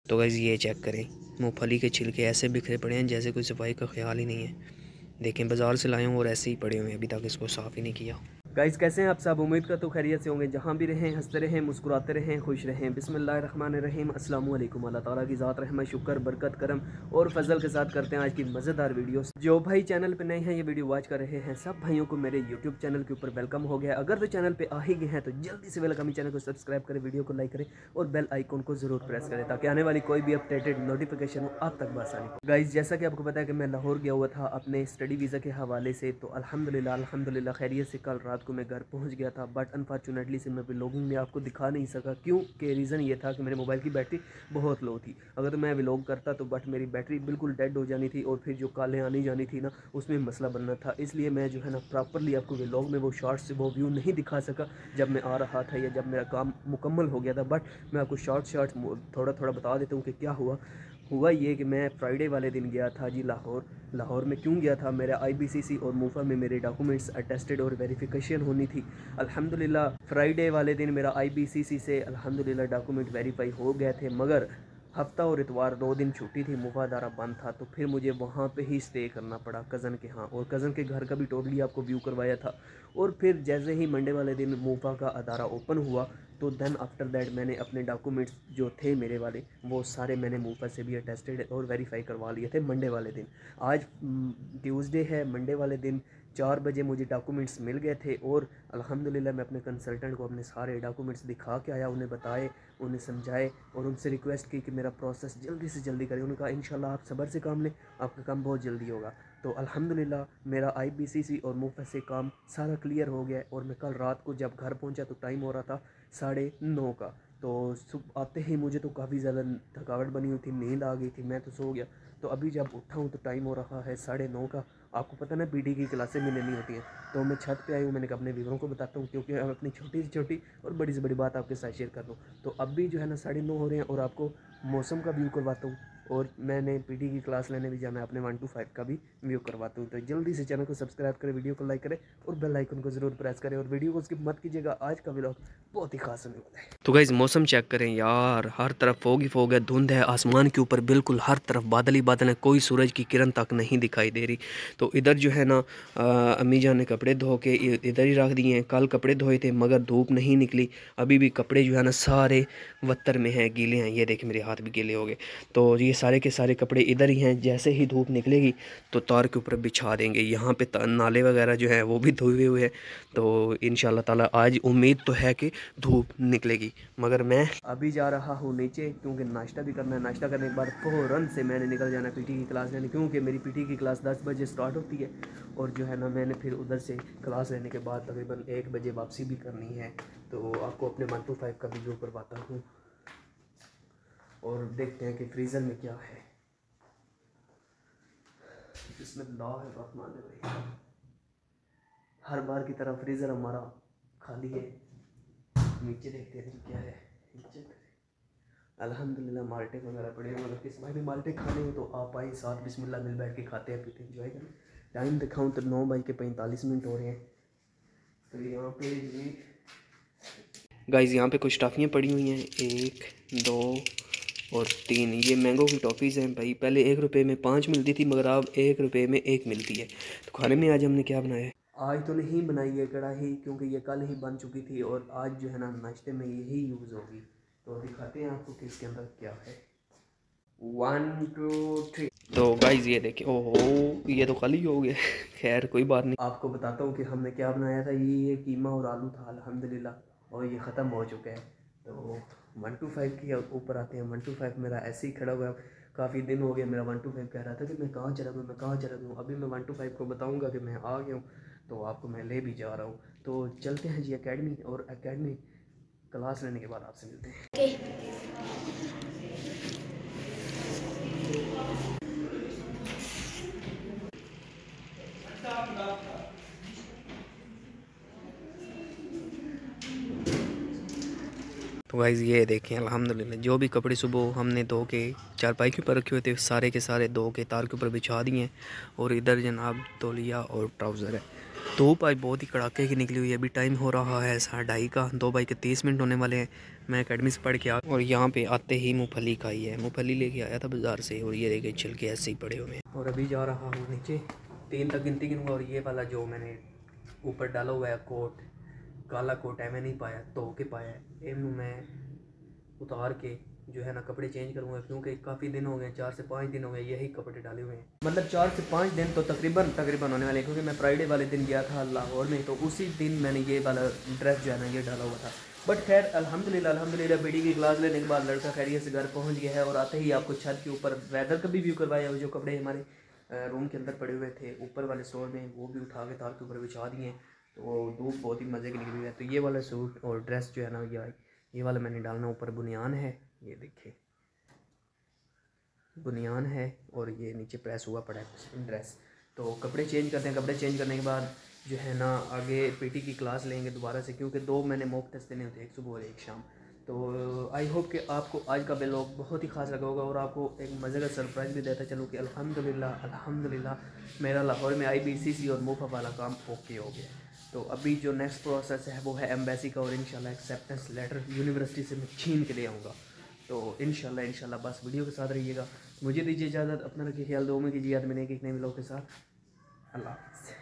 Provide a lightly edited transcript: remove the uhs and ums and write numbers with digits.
तो गाइस ये चेक करें, मूंगफली के छिलके ऐसे बिखरे पड़े हैं जैसे कोई सफाई का ख्याल ही नहीं है। देखें बाज़ार से लाए हूँ और ऐसे ही पड़े हुए हैं, अभी तक इसको साफ़ ही नहीं किया। गाइस कैसे हैं आप सब? उम्मीद करता हूँ खैरियत से होंगे। जहाँ भी रहें हंसते रहें, मुस्कुराते रहें, खुश रहें। बिस्मिल्लाहिर्रहमानिर्रहीम। अस्सलामु अलैकुम। अल्लाह ताला की ज़ात रहमत शुक्र बरकत करम और फजल के साथ करते हैं आज की मज़ेदार वीडियो। जो भाई चैनल पे नए हैं, ये वीडियो वॉच कर रहे हैं, सब भाइयों को मेरे यूट्यूब चैनल के ऊपर वेलकम हो गया। अगर तो चैनल पर आ ही गए हैं तो जल्दी से वेलकम चैनल को सब्सक्राइब करें, वीडियो को लाइक करें और बेल आइकन को ज़रूर प्रेस करें ताकि आने वाली कोई भी अपडेटेड नोटिफिकेशन हो आप तक बआसानी। गाइस जैसा कि आपको पता है कि मैं लाहौर गया हुआ था अपने स्टडी वीज़ा के हवाले से, तो अल्हम्दुलिल्लाह खैरियत से कल रात को मैं घर पहुंच गया था। बट अनफॉर्चुनेटली से मैं व्लॉगिंग में आपको दिखा नहीं सका, क्योंकि रीज़न ये था कि मेरे मोबाइल की बैटरी बहुत लो थी। अगर तो मैं व्लॉग करता तो बट मेरी बैटरी बिल्कुल डेड हो जानी थी और फिर जो कॉलें आनी जानी थी ना, उसमें मसला बनना था। इसलिए मैं जो है ना प्रॉपरली आपको व्लॉग में वो शॉर्ट्स वो व्यू नहीं दिखा सका जब मैं आ रहा था या जब मेरा काम मुकम्मल हो गया था। बट मैं आपको शॉर्ट्स थोड़ा थोड़ा बता देता हूँ कि क्या हुआ ये कि मैं फ्राइडे वाले दिन गया था जी लाहौर में। क्यों गया था? मेरा आईबीसीसी और मूफा में मेरे डॉक्यूमेंट्स अटेस्टेड और वेरिफिकेशन होनी थी। अल्हम्दुलिल्लाह फ्राइडे वाले दिन मेरा आईबीसीसी से अल्हम्दुलिल्लाह डॉक्यूमेंट वेरीफाई हो गए थे, मगर हफ्ता और इतवार 2 दिन छुट्टी थी, मुफादारा बंद था, तो फिर मुझे वहाँ पे ही स्टे करना पड़ा कज़न के यहाँ। और कज़न के घर का भी टोटली आपको व्यू करवाया था। और फिर जैसे ही मंडे वाले दिन मूफा का अदारा ओपन हुआ तो देन आफ्टर दैट मैंने अपने डॉक्यूमेंट्स जो थे मेरे वाले वो सारे मैंने मूफा से भी अटेस्टेड और वेरीफाई करवा लिए थे मंडे वाले दिन। आज ट्यूसडे है, मंडे वाले दिन 4 बजे मुझे डॉक्यूमेंट्स मिल गए थे और अल्हम्दुलिल्लाह मैं अपने कंसल्टेंट को अपने सारे डॉक्यूमेंट्स दिखा के आया, उन्हें बताए, उन्हें समझाए और उनसे रिक्वेस्ट की कि मेरा प्रोसेस जल्दी से जल्दी करें। उन्होंने कहा इंशाल्लाह आप सब्र से काम लें, आपका काम बहुत जल्दी होगा। तो अल्हम्दुलिल्लाह मेरा आईबीसीसी और मूफा से काम सारा क्लियर हो गया और मैं कल रात को जब घर पहुंचा तो टाइम हो रहा था 9:30 का। तो सुबह आते ही मुझे तो काफ़ी ज़्यादा थकावट बनी हुई थी, नींद आ गई थी, मैं तो सो गया। तो अभी जब उठा हूँ तो टाइम हो रहा है 9:30 का। आपको पता ना पीटी की क्लासें भी लेनी होती हैं, तो मैं छत पे आई हूँ। मैंने कहा अपने व्यूअरों को बताता हूँ क्योंकि अब अपनी छोटी से छोटी और बड़ी से बड़ी बात आपके साथ शेयर कर दूँ। तो अभी जो है ना 9:30 हो रहे हैं और आपको मौसम का व्यू करवाता हूँ और मैंने पीटी की क्लास लेने भी जाना है, अपने 1 to 5 का भी व्यू करवाता हूँ। तो जल्दी से चैनल को सब्सक्राइब करें, वीडियो को लाइक करें और बेल आइकन को ज़रूर प्रेस करें और वीडियो को स्किप मत कीजिएगा। आज का व्लॉग बहुत ही खास होने वाला है। तो गाइस मौसम चेक करें यार, हर तरफ फोग ही फोग है, धुंध है आसमान के ऊपर, बिल्कुल हर तरफ बादल ही बादल है, कोई सूरज की किरण तक नहीं दिखाई दे रही। तो इधर जो है ना अम्मी जान ने कपड़े धो के इधर ही रख दिए हैं। कल कपड़े धोए थे मगर धूप नहीं निकली, अभी भी कपड़े जो है ना सारे वत्तर में हैं, गीले हैं। ये देखें मेरे हाथ भी गीले हो गए। तो ये सारे के सारे कपड़े इधर ही हैं, जैसे ही धूप निकलेगी तो तार के ऊपर बिछा देंगे। यहाँ पे नाले वगैरह जो है वो भी धोए हुए हैं। तो इंशाल्लाह ताला आज उम्मीद तो है कि धूप निकलेगी, मगर मैं अभी जा रहा हूँ नीचे क्योंकि नाश्ता भी करना है। नाश्ता करने के बाद फ़ौरन से मैंने निकल जाना पीटी की क्लास लेने, क्योंकि मेरी पीटी की क्लास 10 बजे स्टार्ट होती है और जो है ना मैंने फिर उधर से क्लास लेने के बाद तकरीबन 1 बजे वापसी भी करनी है। तो आपको अपने 1 to 5 का वीडियो करवाता हूँ और देखते हैं कि फ्रीज़र में क्या है। बिस्मिल्लाहिर्रहमानिर्रहीम। हर बार की तरह फ्रीज़र हमारा खाली है। नीचे देखते हैं क्या है। नीचे अल्हम्दुलिल्लाह माल्टे वगैरह पड़े हैं, मगर किस भाई भी माल्टे खाने हो तो आप आए साथ बिस्मिल्लाह मिल बैठ के खाते हैं पीते एंजॉय करें। टाइम दिखाऊं तो 9:45 हो रहे हैं। तो यहाँ पे ये गाइस यहाँ पे कुछ टॉफ़ियाँ पड़ी हुई हैं, 1 2 और 3। ये मैंगो की टॉफ़ीज़ हैं भाई। पहले 1 रुपये में 5 मिलती थी मगर अब 1 रुपये में 1 मिलती है। तो खाने में आज हमने क्या बनाया है? आज तो नहीं बनाई है कढ़ाई, क्योंकि ये कल ही बन चुकी थी और आज जो है ना नाश्ते में यही यूज़ होगी। तो दिखाते हैं आपको कि इसके अंदर क्या है। 1 2 3। तो गाइस ये देखिए, ओहो ये तो खाली हो गया। खैर कोई बात नहीं, आपको बताता हूँ कि हमने क्या बनाया था। ये कीमा और आलू था अल्हम्दुलिल्लाह, और ये ख़त्म हो चुका है। तो 1 to 5 के ऊपर आते हैं। 1 to 5 मेरा ऐसे ही खड़ा हुआ है, काफ़ी दिन हो गया मेरा 1 to 5 कह रहा था कि मैं कहाँ चला गया। अभी मैं 1 to 5 को बताऊँगा कि मैं आ गया हूँ, तो आपको मैं ले भी जा रहा हूँ। तो चलते हैं जी एकेडमी, और एकेडमी क्लास लेने के बाद आपसे मिलते हैं। तो गाइज़ ये देखें अल्हम्दुलिल्लाह जो भी कपड़े सुबह हमने धो के चारपाई के ऊपर रखे हुए थे सारे के सारे धो के तार के ऊपर बिछा दिए हैं। और इधर जनाब तौलिया और ट्राउज़र है। धूप आज बहुत ही कड़ाके की निकली हुई है। अभी टाइम हो रहा है 2:30 का, 2:30 होने वाले हैं। मैं अकेडमी से पढ़ के आ और यहाँ पे आते ही मूँगफली खाई है। मूँगफली लेके आया था बाज़ार से और ये देखे छिलके ऐसे ही पड़े हुए हैं। और अभी जा रहा हूँ नीचे, 3 तक गिनती गिनूँगा। और ये वाला जो मैंने ऊपर डाला हुआ है कोट, काला कोट है, मैं नहीं पाया, धो के पाया है। इनू मैं उतार के जो है ना कपड़े चेंज करूँगा, क्योंकि काफ़ी दिन हो गए, 4 से 5 दिन हो गए यही कपड़े डाले हुए हैं। मतलब 4 से 5 दिन तो तकरीबन होने वाले हैं, क्योंकि मैं फ्राइडे वाले दिन गया था लाहौर में, तो उसी दिन मैंने ये वाला ड्रेस जो है ना ये डाला हुआ था। बट खैर अल्हम्दुलिल्लाह बेटी की क्लास लेने के बाद लड़का खैरियत से घर पहुँच गया है। और आते ही आपको छत के ऊपर वेदर का भी व्यू करवाया। जो कपड़े हमारे रूम के अंदर पड़े हुए थे ऊपर वाले स्टोर में, वो भी उठा के तार के ऊपर बिछा दिए। तो धूप बहुत ही मज़े की निकली हुई है। तो ये वाला सूट और ड्रेस जो है ना ये वाला मैंने डालना, ऊपर बुनियान है, ये देखिए बुनियान है, और ये नीचे प्रेस हुआ पड़ा है ड्रेस। तो कपड़े चेंज करते हैं। कपड़े चेंज करने के बाद जो है ना आगे पीटी की क्लास लेंगे दोबारा से, क्योंकि 2 मैंने मॉक टेस्ट देने होते हैं, एक सुबह और एक शाम। तो आई होप कि आपको आज का व्लॉग बहुत ही खास लगा होगा और आपको एक मज़े का सरप्राइज़ भी देता चलूँ कि अल्हम्दुलिल्लाह मेरा लाहौर में IBCC और मुफा वाला काम ओके हो गया। तो अभी जो नेक्स्ट प्रोसेस है वो है एम्बेसी का, और इंशाल्लाह एक्सेप्टेंस लेटर यूनिवर्सिटी से मैं छीन के ले आऊँगा। तो इंशाल्लाह बस वीडियो के साथ रहिएगा। मुझे दीजिए इजाज़त, अपना रखिए ख्याल, दो में कीजिए याद, मैंने एक नए व्लॉग के साथ। अल्लाह हाफ़िज़।